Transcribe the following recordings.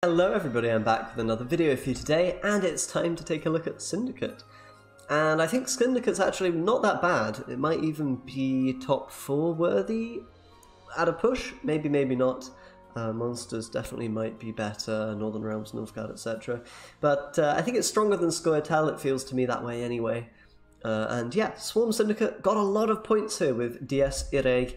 Hello everybody, I'm back with another video for you today, and it's time to take a look at Syndicate. And I think Syndicate's actually not that bad. It might even be top 4 worthy at a push, maybe not. Monsters definitely might be better, Northern Realms, Nilfgaard, etc. But I think it's stronger than Scoia'tael, it feels to me that way anyway. And yeah, Swarm Syndicate got a lot of points here with DS Ire.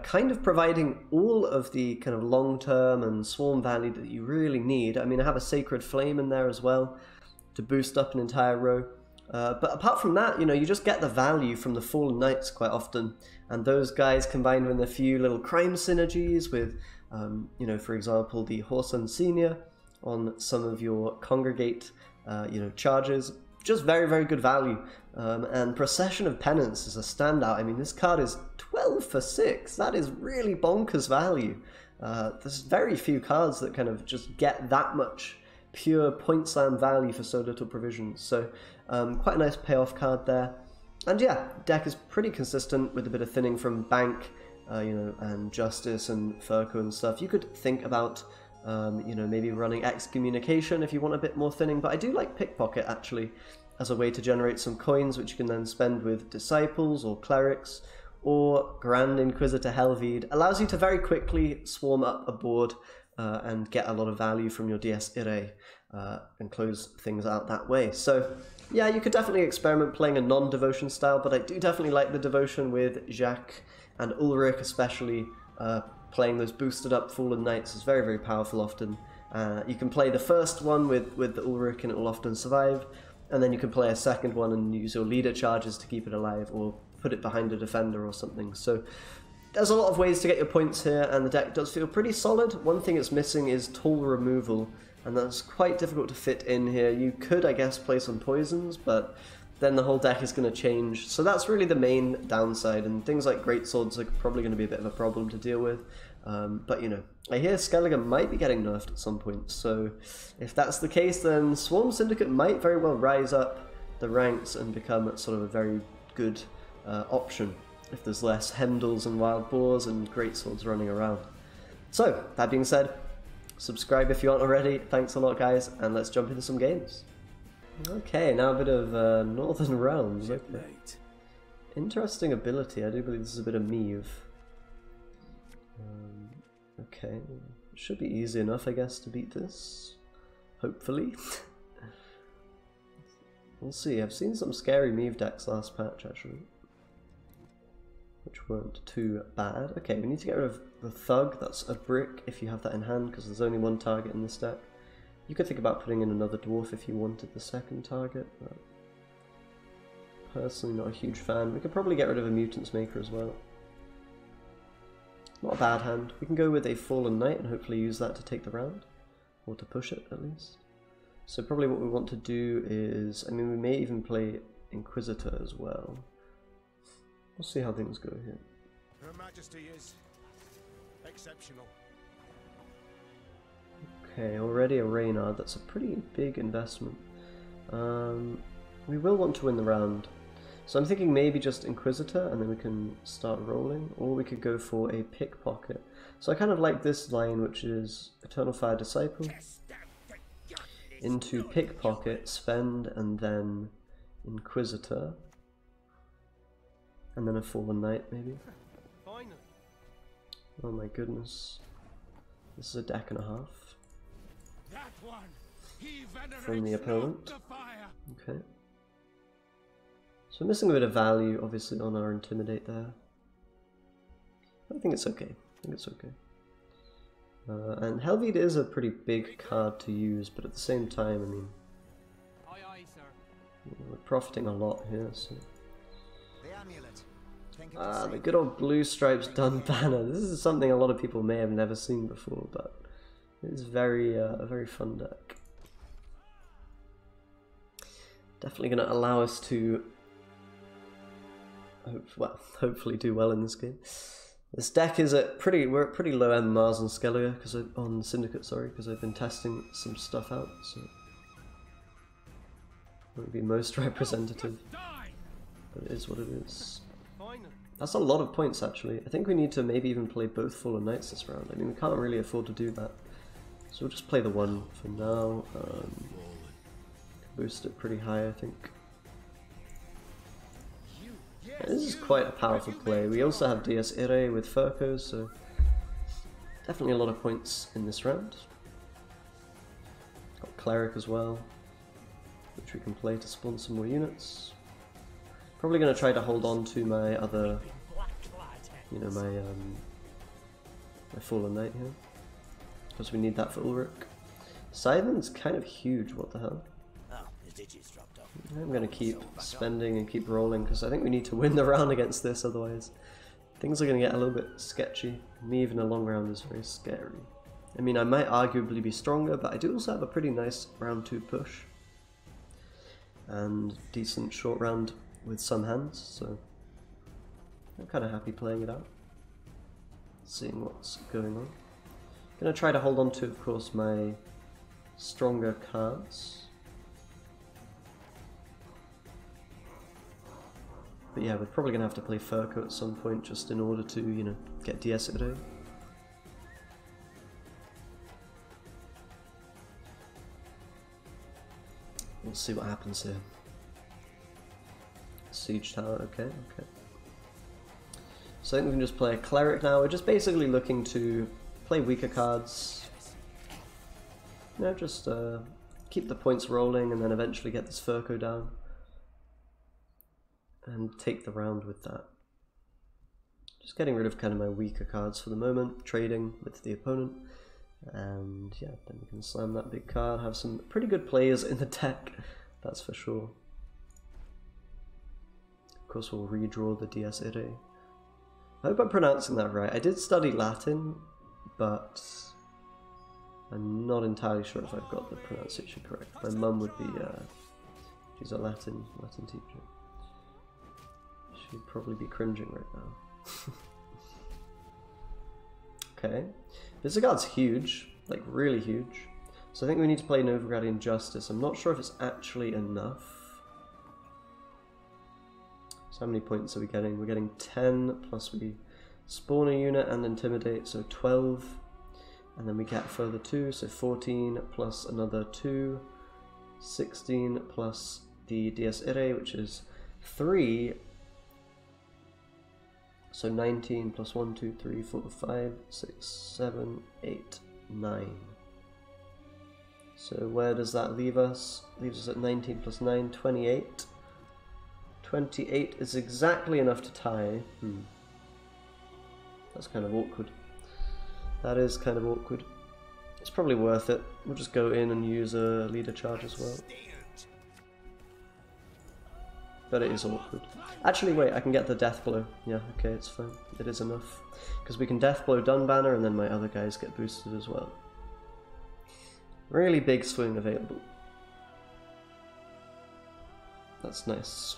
Kind of providing all of the kind of long-term and swarm value that you really need. I mean, I have a Sacred Flame in there as well to boost up an entire row. But apart from that, you know, you just get the value from the Fallen Knights quite often. And those guys combined with a few little crime synergies with, you know, for example, the Horse Senior on some of your Congregate, you know, charges. Just very good value. And Procession of Penance is a standout. I mean, this card is 12 for 6. That is really bonkers value. There's very few cards that kind of just get that much pure point slam value for so little provisions. So quite a nice payoff card there. And yeah, deck is pretty consistent with a bit of thinning from Bank, you know, and Justice and Furco and stuff. You could think about you know, maybe running Excommunication if you want a bit more thinning, but I do like Pickpocket actually as a way to generate some coins which you can then spend with Disciples or Clerics, or Grand Inquisitor Helvide. Allows you to very quickly swarm up a board and get a lot of value from your DS Ire and close things out that way. So yeah, you could definitely experiment playing a non-devotion style, but I do definitely like the devotion with Jacques and Ulrich, especially playing those boosted up Fallen Knights is very powerful often. You can play the first one with the Ulrich and it will often survive, and then you can play a second one and use your leader charges to keep it alive, or put it behind a defender or something. So there's a lot of ways to get your points here, and the deck does feel pretty solid. One thing it's missing is toll removal, and that's quite difficult to fit in here. You could, I guess, play some poisons, but then the whole deck is going to change. So that's really the main downside, and things like Greatswords are probably going to be a bit of a problem to deal with. But you know, I hear Skellige might be getting nerfed at some point, so if that's the case, then Swarm Syndicate might very well rise up the ranks and become sort of a very good option if there's less Hemdals and Wild Boars and Greatswords running around. So, that being said, subscribe if you aren't already. Thanks a lot, guys, and let's jump into some games. Okay, now a bit of Northern Realms. Okay. Interesting ability. I do believe this is a bit of Meve. Okay, should be easy enough, I guess, to beat this. Hopefully. We'll see. I've seen some scary Meve decks last patch, actually, which weren't too bad. Okay, we need to get rid of the Thug. That's a brick if you have that in hand, because there's only one target in this deck. You could think about putting in another Dwarf if you wanted the second target, but personally not a huge fan. We could probably get rid of a Mutant's Maker as well. Not a bad hand. We can go with a Fallen Knight and hopefully use that to take the round, or to push it at least. So probably what we want to do is, I mean, we may even play Inquisitor as well. We'll see how things go here. Her Majesty is exceptional. Okay, already a Reynard. That's a pretty big investment. We will want to win the round. So I'm thinking maybe just Inquisitor and then we can start rolling, or we could go for a Pickpocket. So I kind of like this line, which is Eternal Fire Disciple into Pickpocket, spend, and then Inquisitor, and then a Fallen Knight maybe. Oh my goodness, this is a deck and a half from the opponent. Okay. So missing a bit of value, obviously, on our Intimidate there. I think it's okay. I think it's okay. And Helvide is a pretty big card to use, but at the same time, I mean, we're profiting a lot here. So. The good old Blue Stripes Dun banner. This is something a lot of people may have never seen before, but it's very a very fun deck. Definitely going to allow us to hopefully do well in this game. This deck is at we're at pretty low end Mars and Skellige on Syndicate, sorry, because I've been testing some stuff out, so won't be most representative, but it is what it is. That's a lot of points actually. I think we need to maybe even play both Fallen Knights this round. I mean, we can't really afford to do that. So we'll just play the 1 for now. Boost it pretty high, I think. Yeah, this is quite a powerful play. We also have Dies Irae with Furco, so definitely a lot of points in this round. Got Cleric as well, which we can play to spawn some more units. Probably going to try to hold on to my other, you know, my Fallen Knight here, because we need that for Ulrich. Scythen's kind of huge, what the hell. I'm going to keep spending and keep rolling, because I think we need to win the round against this, otherwise things are going to get a little bit sketchy. Me, even a long round is very scary. I mean, I might arguably be stronger, but I do also have a pretty nice round 2 push. And decent short round with some hands, so I'm kind of happy playing it out. Seeing what's going on. Gonna try to hold on to, of course, my stronger cards. But yeah, we're probably gonna have to play Furco at some point just in order to, you know, get Dies Irae. We'll see what happens here. Siege Tower, okay, okay. So I think we can just play a Cleric now. We're just basically looking to play weaker cards. You know, just keep the points rolling and then eventually get this Furco down. And take the round with that. Just getting rid of kind of my weaker cards for the moment, trading with the opponent. And yeah, then we can slam that big card, have some pretty good players in the deck, that's for sure. Of course we'll redraw the Dies Irae. I hope I'm pronouncing that right. I did study Latin, but I'm not entirely sure if I've got the pronunciation correct. My mum would be, she's a Latin teacher. She'd probably be cringing right now. Okay. Visegard's huge, like really huge. So I think we need to play Novigradian Justice. I'm not sure if it's actually enough. So how many points are we getting? We're getting 10, plus we spawn a unit and intimidate, so 12. And then we get further 2, so 14 plus another 2. 16 plus the Dies Irae, which is 3. So 19 plus 1, 2, 3, 4, 5, 6, 7, 8, 9. So where does that leave us? Leaves us at 19 plus 9, 28. 28 is exactly enough to tie. That's kind of awkward. That is kind of awkward. It's probably worth it. We'll just go in and use a leader charge as well. But it is awkward. Actually, wait, I can get the death blow. Yeah, okay, it's fine. It is enough. Because we can death blow Dunbanner and then my other guys get boosted as well. Really big swing available. That's nice.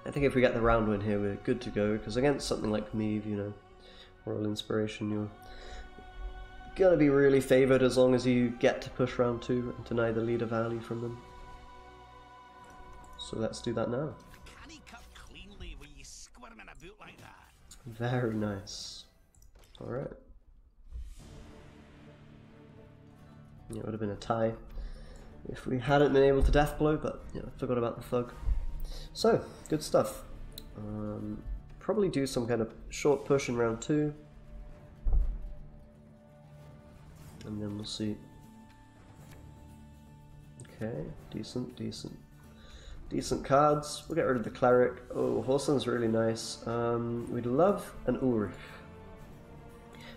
I think if we get the round win here, we're good to go. Because against something like Meave, you know, Royal Inspiration, you're gonna be really favoured as long as you get to push round 2 and deny the leader value from them. So let's do that now. Very nice. Alright. Yeah, it would have been a tie if we hadn't been able to death blow, but yeah, I forgot about the thug. So, good stuff. Probably do some kind of short push in round 2. And then we'll see. Okay, decent. Decent cards. We'll get rid of the Cleric. Oh, Horsen's really nice. We'd love an Ulrich.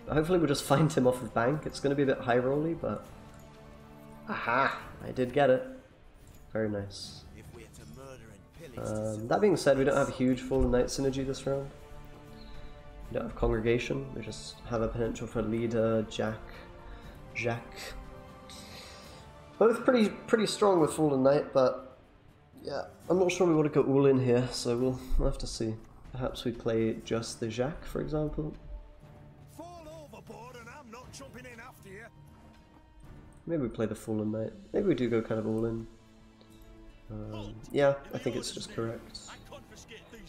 But hopefully we'll just find him off of bank. It's going to be a bit high rolly, but... Aha! I did get it. Very nice. That being said, we don't have a huge Fallen Knight synergy this round. We don't have Congregation. We just have a potential for Leader, Jack. Both pretty strong with Fallen Knight, but... yeah, I'm not sure we want to go all in here, so we'll have to see. Perhaps we play just the Jacques, for example. Fall overboard and I'm not jumping in after you. Maybe we play the Fallen Knight. Maybe we do go kind of all in. Yeah, I think it's just correct.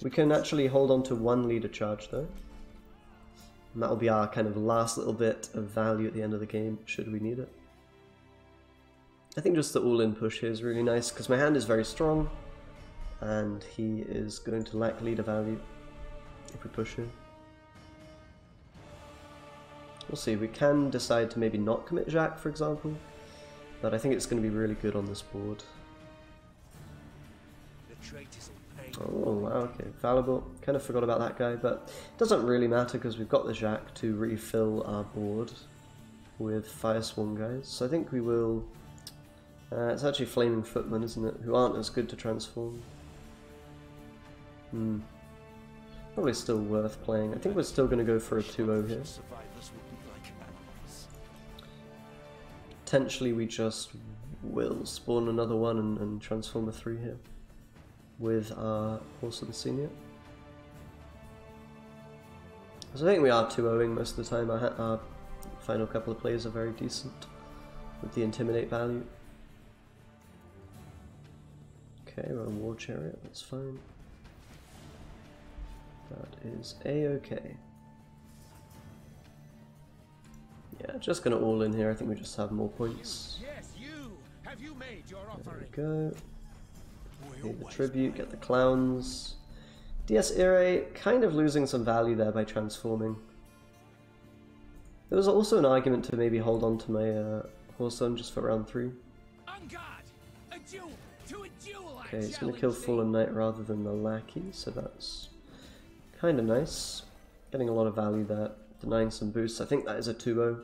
We can actually hold on to one leader charge though. And that'll be our kind of last little bit of value at the end of the game, should we need it. I think just the all-in push here is really nice, because my hand is very strong, and he is going to lack leader value if we push here. We'll see, we can decide to maybe not commit Jacques, for example, but I think it's going to be really good on this board. Oh wow, okay, fallible. Kind of forgot about that guy, but it doesn't really matter because we've got the Jacques to refill our board with Fire Swarm guys. So I think we will... it's actually Flaming Footmen, isn't it? Who aren't as good to transform. Probably still worth playing. I think we're still going to go for a 2-0 here. Potentially we just will spawn another one and transform a 3 here with our awesome senior. So I think we are 2-0ing most of the time. Our final couple of plays are very decent with the Intimidate value. Okay, we're on War Chariot, that's fine. That is a-okay. Yeah, just gonna all in here. I think we just have more points. Yes, you. Have you made your There we go. Need the tribute, get the clowns. DS Ire kind of losing some value there by transforming. There was also an argument to maybe hold on to my Horson just for round 3. Okay, he's going to kill Fallen Knight rather than the Lackey, so that's kind of nice. Getting a lot of value there, denying some boosts. I think that is a 2-0.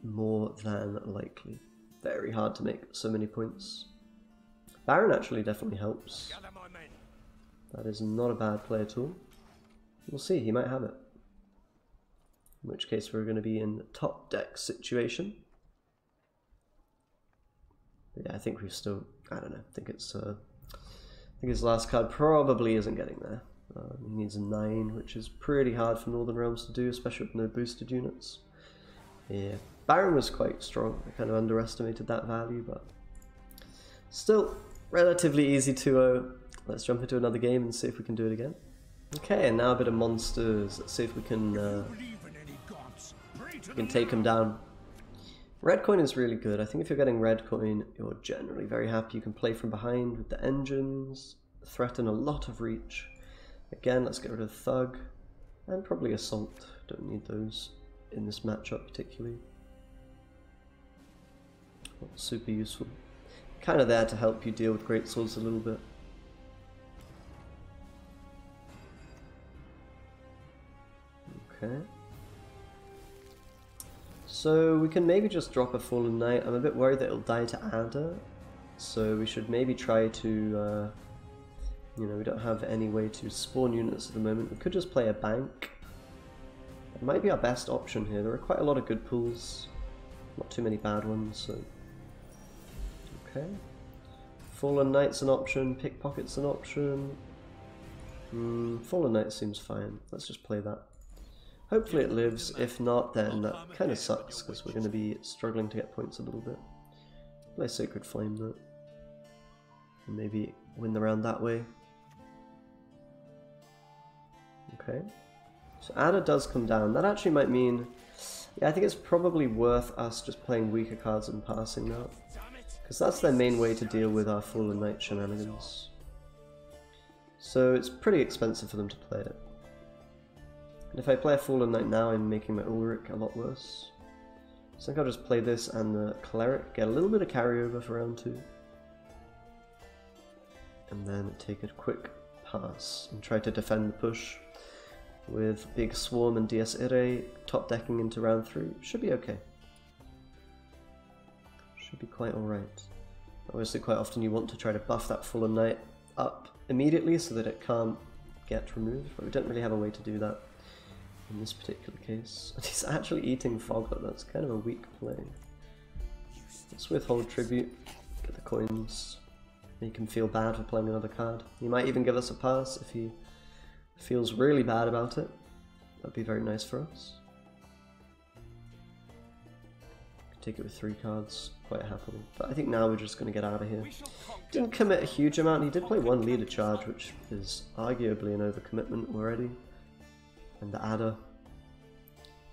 More than likely. Very hard to make so many points. Baron actually definitely helps. That is not a bad play at all. We'll see, he might have it. In which case we're going to be in top deck situation. But yeah, I think we've still, I don't know, I think his last card probably isn't getting there. He needs a 9, which is pretty hard for Northern Realms to do, especially with no boosted units. Yeah, Baron was quite strong. I kind of underestimated that value, but still relatively easy 2-0. Let's jump into another game and see if we can do it again. Okay, and now a bit of monsters. Let's see if we can take them down. Red coin is really good. I think if you're getting red coin, you're generally very happy. You can play from behind with the engines, threaten a lot of reach. Again, let's get rid of Thug, and probably Assault. Don't need those in this matchup particularly. Not super useful. Kind of there to help you deal with great swords a little bit. Okay. So we can maybe just drop a Fallen Knight. I'm a bit worried that it'll die to Adder, so we should maybe try to, you know, we don't have any way to spawn units at the moment. We could just play a bank. It might be our best option here. There are quite a lot of good pools, not too many bad ones, so... Okay. Fallen Knight's an option, Pickpocket's an option. Fallen Knight seems fine. Let's just play that. Hopefully it lives. If not, then that kind of sucks because we're going to be struggling to get points a little bit. Play Sacred Flame though. And maybe win the round that way. Okay. So Adder does come down. That actually might mean... Yeah, I think it's probably worth us just playing weaker cards and passing now. Because that's their main way to deal with our Fallen Knight shenanigans. So it's pretty expensive for them to play it. And if I play a Fallen Knight now, I'm making my Ulrich a lot worse. So I think I'll just play this and the Cleric, get a little bit of carryover for round 2. And then take a quick pass and try to defend the push with Big Swarm and DS Ire top decking into round 3. Should be okay. Should be quite alright. Obviously quite often you want to try to buff that Fallen Knight up immediately so that it can't get removed, but we don't really have a way to do that in this particular case. And he's actually eating Fog, but that's kind of a weak play. Let's withhold Tribute, get the coins, make him feel bad for playing another card. He might even give us a pass if he feels really bad about it. That'd be very nice for us. Take it with 3 cards quite happily, but I think now we're just going to get out of here. Didn't commit a huge amount. He did play 1 leader charge, which is arguably an overcommitment already. and the Adder,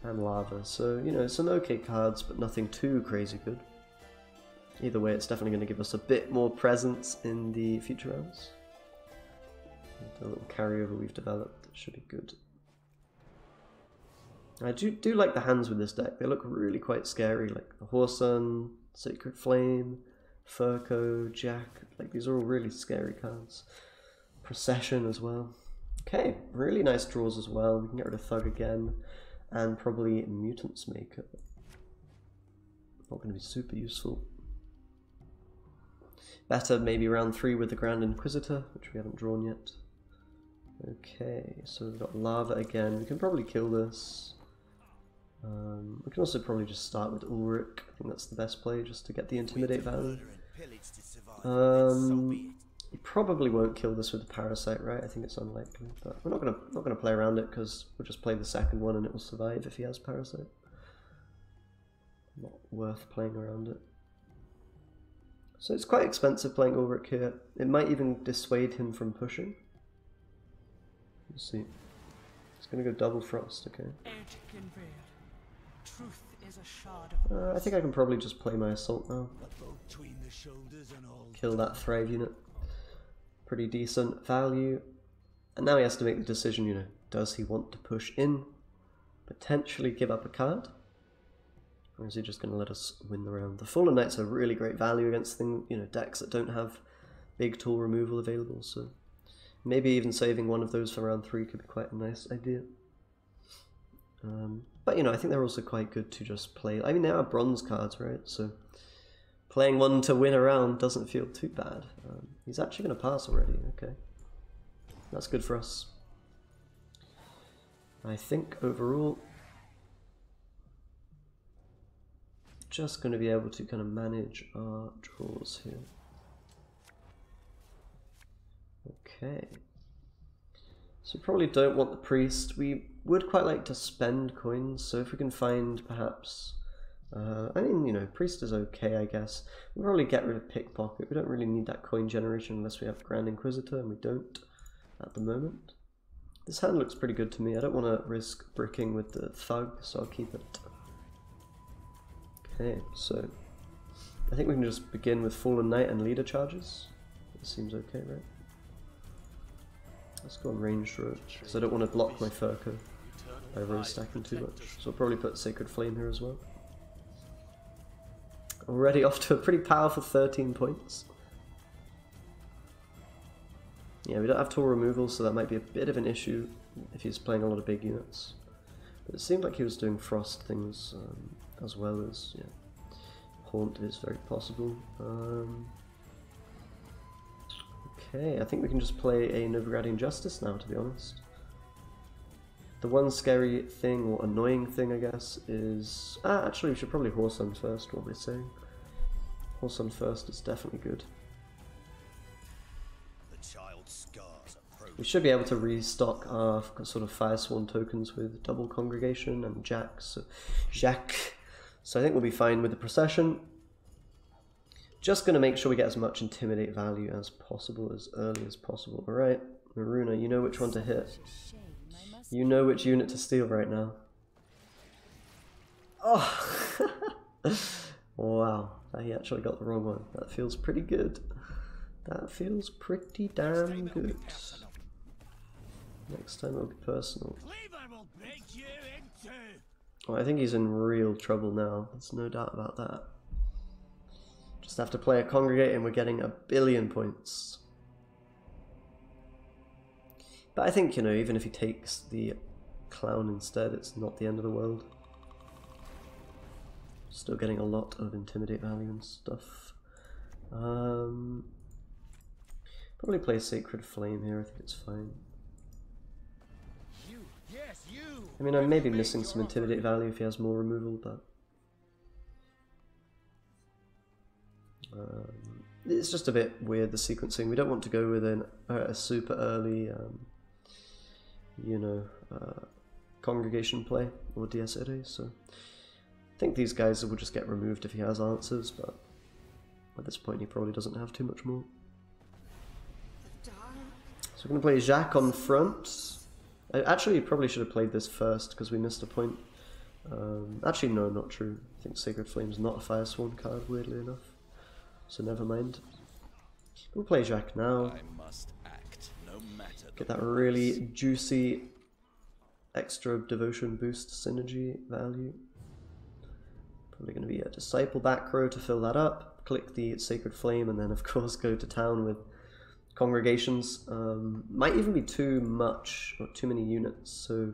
and Lava. So, you know, some okay cards, but nothing too crazy good. Either way, it's definitely going to give us a bit more presence in the future rounds. The little carryover we've developed should be good. I do like the hands with this deck. They look really quite scary, like the Whoreson, Sacred Flame, Furco, Jack. Like, these are all really scary cards. Procession as well. Okay, really nice draws as well. We can get rid of Thug again, and probably Mutant's Maker. Not going to be super useful. Better maybe round 3 with the Grand Inquisitor, which we haven't drawn yet. Okay, so we've got Lava again. We can probably kill this. We can also probably just start with Ulrich. I think that's the best play, just to get the Intimidate value. You probably won't kill this with the Parasite, right? I think it's unlikely, but we're not gonna play around it because we'll just play the second one and it will survive if he has Parasite. Not worth playing around it. So it's quite expensive playing Ulrich here. It might even dissuade him from pushing. Let's see. It's gonna go double Frost, okay. I think I can probably just play my Assault now. Kill that Thrive unit. Pretty decent value. And now he has to make the decision, you know, does he want to push in? Potentially give up a card? Or is he just going to let us win the round? The Fallen Knights are really great value against decks that don't have big tool removal available, so maybe even saving one of those for round 3 could be quite a nice idea. But, you know, I think they're also quite good to just play. I mean, they are bronze cards, right? So playing one to win a round doesn't feel too bad. He's actually going to pass already. Okay. That's good for us. I think overall, just going to be able to kind of manage our draws here. Okay. So we probably don't want the Priest. We would quite like to spend coins, so if we can find perhaps... I mean, you know, Priest is okay, I guess. We'll probably get rid of Pickpocket. We don't really need that coin generation unless we have Grand Inquisitor, and we don't at the moment. This hand looks pretty good to me. I don't want to risk bricking with the Thug, so I'll keep it. Okay, so I think we can just begin with Fallen Knight and Leader charges. That seems okay, right? Let's go on Ranged Road, because I don't want to block my Furco by row stacking too much. So I'll probably put Sacred Flame here as well. Already off to a pretty powerful 13 points. Yeah, we don't have tool removal, so that might be a bit of an issue if he's playing a lot of big units. But it seemed like he was doing Frost things as well as, yeah, Haunt is very possible. Okay, I think we can just play a Novigradian Justice now, to be honest. The one scary thing, or annoying thing, I guess, is... actually, we should probably Whoreson first, what we're saying. Whoreson first is definitely good. We should be able to restock our sort of Firesworn tokens with double Congregation and Jack. So I think we'll be fine with the Procession. Just going to make sure we get as much Intimidate value as possible, as early as possible. Alright, Maruna, you know which one to hit. You know which unit to steal right now. Oh! Wow, he actually got the wrong one. That feels pretty good. That feels pretty damn good. Next time it'll be personal. Oh, I think he's in real trouble now. There's no doubt about that. Just have to play a Congregate and we're getting 1 billion points. But I think, you know, even if he takes the Clown instead, it's not the end of the world. Still getting a lot of Intimidate value and stuff. Probably play Sacred Flame here, I think it's fine. I mean, I may be missing some Intimidate value if he has more removal, but... it's just a bit weird, the sequencing. We don't want to go with a super early, you know, Congregation play or Dies Irae, so I think these guys will just get removed if he has answers, but at this point he probably doesn't have too much more. So we're going to play Jacques on front, I actually probably should have played this first because we missed a point. Actually, no, not true. I think Sacred Flame's not a Firesworn card, weirdly enough. So never mind. We'll play Jack now. I must act, no matter Get that really juicy extra devotion boost synergy value. Probably going to be a Disciple back row to fill that up. Click the Sacred Flame and then of course go to town with Congregations. Might even be too much or too many units, so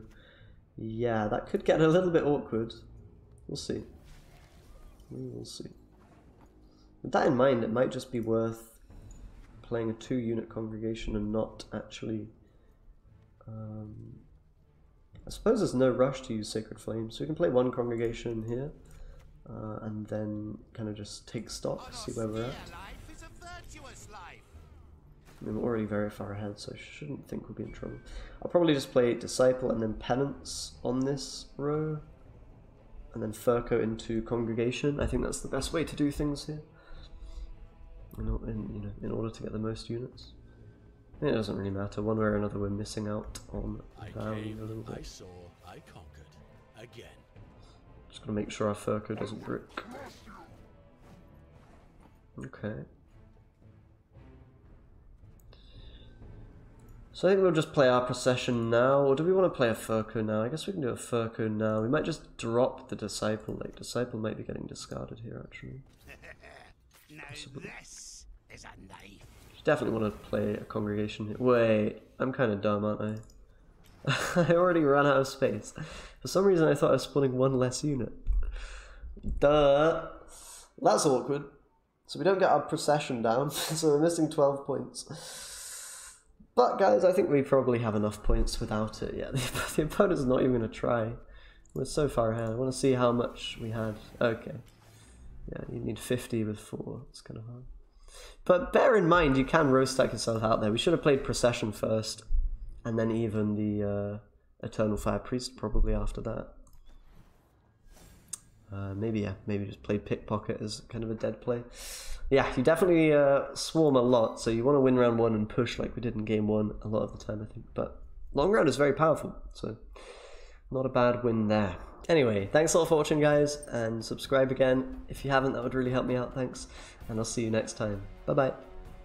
yeah, that could get a little bit awkward. We'll see. We will see. With that in mind, it might just be worth playing a 2-unit Congregation and not actually... I suppose there's no rush to use Sacred Flame, so we can play 1 Congregation here, and then kind of just take stock, see where we're at. I mean, we're already very far ahead, so I shouldn't think we'll be in trouble. I'll probably just play Disciple and then Penance on this row, and then Furco into Congregation. I think that's the best way to do things here, in order to get the most units. It doesn't really matter. One way or another, we're missing out on value a little bit. I saw, I conquered. Again. Just gotta make sure our Furco doesn't brick. Okay. So I think we'll just play our Procession now, or do we want to play a Furco now? I guess we can do a Furco now. We might just drop the Disciple. Like, Disciple might be getting discarded here, actually. This is a knife. Definitely want to play a Congregation here. Wait, I'm kind of dumb, aren't I? I already ran out of space. For some reason I thought I was spawning 1 less unit. Duh! That's awkward. So we don't get our Procession down, so we're missing 12 points. But guys, I think we probably have enough points without it. Yeah, the opponent's not even going to try. We're so far ahead. I want to see how much we had. Okay. Yeah, you need 50 with 4. It's kind of hard. But bear in mind, you can row stack yourself out there. We should have played Procession first, and then even the Eternal Fire Priest probably after that. Maybe just play Pickpocket as kind of a dead play. Yeah, you definitely swarm a lot, so you want to win round 1 and push like we did in game 1 a lot of the time, I think. But long round is very powerful, so not a bad win there. Anyway, thanks a lot for watching, guys, and subscribe again. If you haven't, that would really help me out, thanks. And I'll see you next time. Bye-bye.